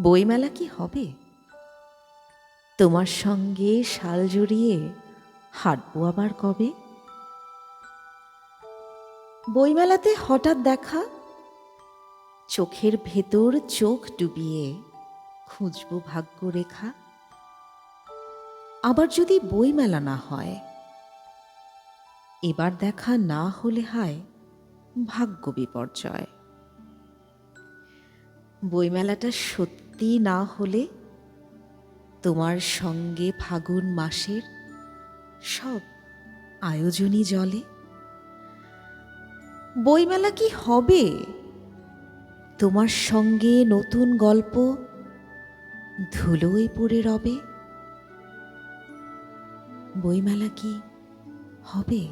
বইমেলা কি হবে? তোমার সঙ্গে শাল জড়িয়ে হাঁটবো আবার কবে? বইমেলাতে হঠাৎ দেখা, চোখের ভেতর চোখ ডুবিয়ে খুঁজবো ভাগ্যরেখা। আবার যদি বইমেলা না হয়, এবার দেখা না হলে হয় ভাগ্য বিপর্যয়। বইমেলাটা সত্যি না হলে তোমার সঙ্গে ফাগুন মাসের সব আয়োজনই জলে। বইমেলা কি হবে? তোমার সঙ্গে নতুন গল্প ধুলোয় পড়ে রবে। বইমেলা কি হবে?